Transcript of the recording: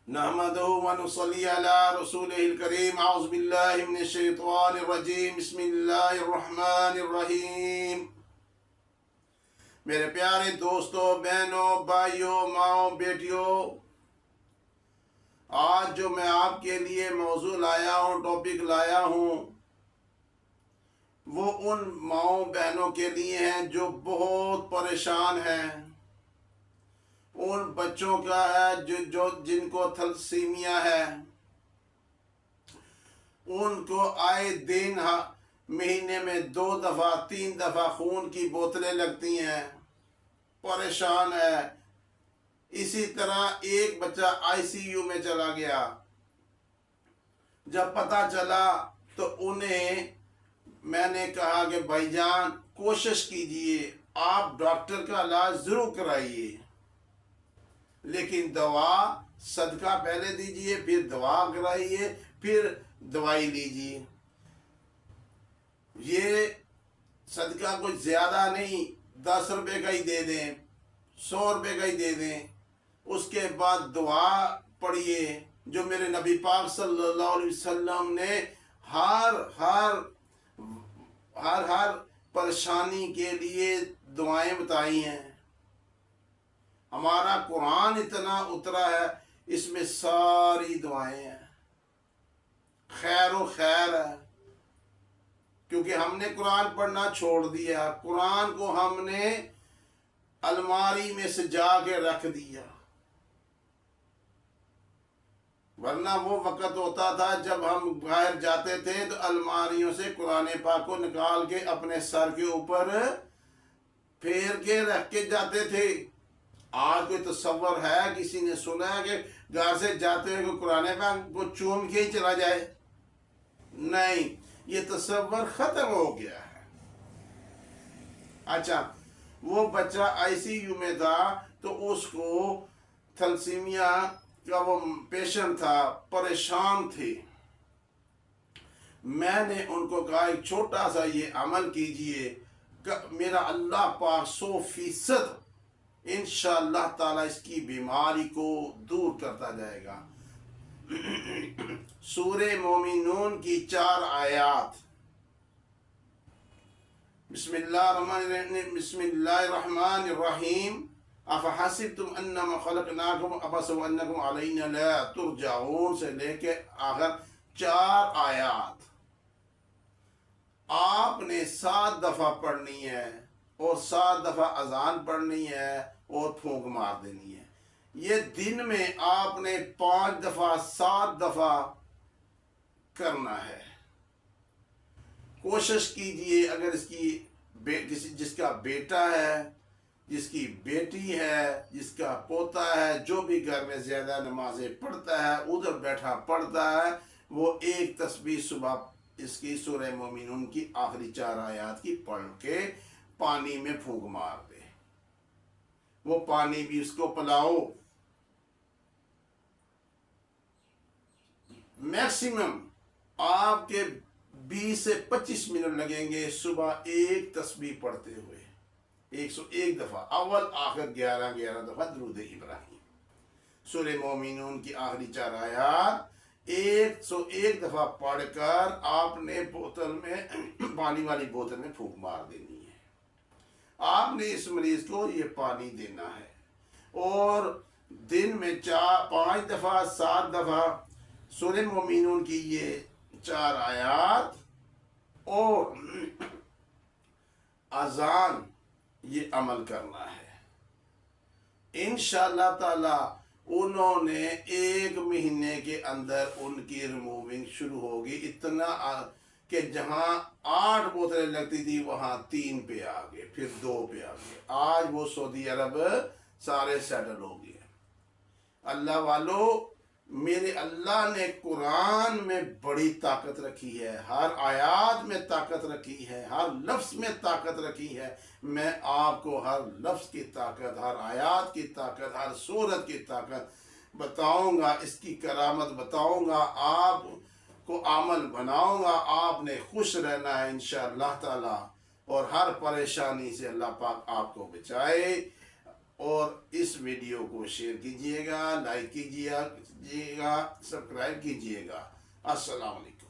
नहमदुहु व नुसल्ली अला रसूलिहिल करीम। औज़ु बिल्लाहि मिनश शैतानिर रजीम। बिस्मिल्लाहिर रहमानिर रहीम। मेरे प्यारे दोस्तों, बहनों, भाइयों, माओ, बेटियों, आज जो मैं आपके लिए मौजू लाया हूँ, टॉपिक लाया हूँ, वो उन माओ बहनों के लिए हैं जो बहुत परेशान हैं। उन बच्चों का है जो जिनको थैलेसीमिया है, उनको आए दिन महीने में 2 दफ़ा 3 दफ़ा खून की बोतलें लगती हैं, परेशान है। इसी तरह एक बच्चा आईसीयू में चला गया। जब पता चला तो उन्हें मैंने कहा कि भाईजान कोशिश कीजिए, आप डॉक्टर का इलाज ज़रूर कराइए, लेकिन दवा सदका पहले दीजिए, फिर दवा कराइए, फिर दवाई लीजिए। ये सदका कुछ ज़्यादा नहीं, 10 रुपये का ही दे दें, 100 रुपये का ही दे दें। उसके बाद दुआ पढ़िए जो मेरे नबी पाक सल्लल्लाहु अलैहि वसल्लम ने हर परेशानी के लिए दुआएं बताई हैं। हमारा कुरान इतना उतरा है, इसमें सारी दुआएं हैं, खैर व खैर है। क्योंकि हमने कुरान पढ़ना छोड़ दिया, कुरान को हमने अलमारी में सजा के रख दिया। वरना वो वक़्त होता था जब हम बाहर जाते थे तो अलमारियों से कुरान पाक को निकाल के अपने सर के ऊपर फेर के रख के जाते थे। आज कोई तसव्वुर है, किसी ने सुना है कि घर से जाते हुए कोई कुरान पाक को चूम के ही चला जाए? नहीं, ये तसव्वुर खत्म हो गया है। अच्छा, वो बच्चा आईसीयू में था तो उसको थैलेसीमिया का वो पेशेंट था, परेशान थे। मैंने उनको कहा एक छोटा सा ये अमल कीजिए, मेरा अल्लाह पाक 100% इंशाअल्लाह ताला इसकी बीमारी को दूर करता जाएगा। सूरे मोमिनून की 4 आयात। बिस्मिल्लाहिर्रहमानिर्रहीम। अफ़हसिब्तुम अन्नमा खलक़नाकुम अबसन व अन्नकुम अलैना ला तुरजऊन से लेके आखिर 4 आयात आपने 7 दफ़ा पढ़नी है और 7 दफ़ा अजान पढ़नी है और फूंक मार देनी है। ये दिन में आपने 5 दफ़ा 7 दफ़ा करना है। कोशिश कीजिए, अगर इसकी जिसका बेटा है, जिसकी बेटी है, जिसका पोता है, जो भी घर में ज़्यादा नमाजें पढ़ता है, उधर बैठा पढ़ता है, वो एक तस्बीह सुबह इसकी सूरह मोमिनून की आखिरी 4 आयात की पढ़ के पानी में फूंक मार दे। वो पानी भी उसको पिलाओ। मैक्सिमम आपके 20 से 25 मिनट लगेंगे सुबह एक तस्बीह पढ़ते हुए, 101 दफ़ा, अव्वल आखिर 11 दफ़ा दुरूद इब्राहिम। सूरह मोमिनून की आखिरी 4 आयात 101 दफ़ा पढ़कर आपने बोतल में पानी वाली बोतल में फूंक मार देनी है। आपने इस मरीज को ये पानी देना है और दिन में 5 दफ़ा 7 दफ़ा सूरह मोमिनून की ये 4 आयात और अजान ये अमल करना है। इंशाअल्लाह ताला उन्होंने 1 महीने के अंदर उनकी रिमूविंग शुरू होगी। इतना कि जहां 8 बोतलें लगती थी वहां 3 पे आ गए, फिर 2 पे आ गए। आज वो सऊदी अरब सारे सेटल हो गए। अल्लाह वालों, मेरे अल्लाह ने कुरान में बड़ी ताकत रखी है, हर आयात में ताकत रखी है, हर लफ्ज़ में ताकत रखी है। मैं आपको हर लफ्ज़ की ताकत, हर आयात की ताकत, हर सूरत की ताकत बताऊंगा, इसकी करामत बताऊंगा, आपको अमल बनाऊंगा। आपने खुश रहना है इंशाअल्लाह ताला और हर परेशानी से अल्लाह पाक आपको बचाए। اور اس ویڈیو کو شیئر کیجئے گا، لائک کیجئے گا، سبسکرائب کیجئے گا۔ السلام علیکم۔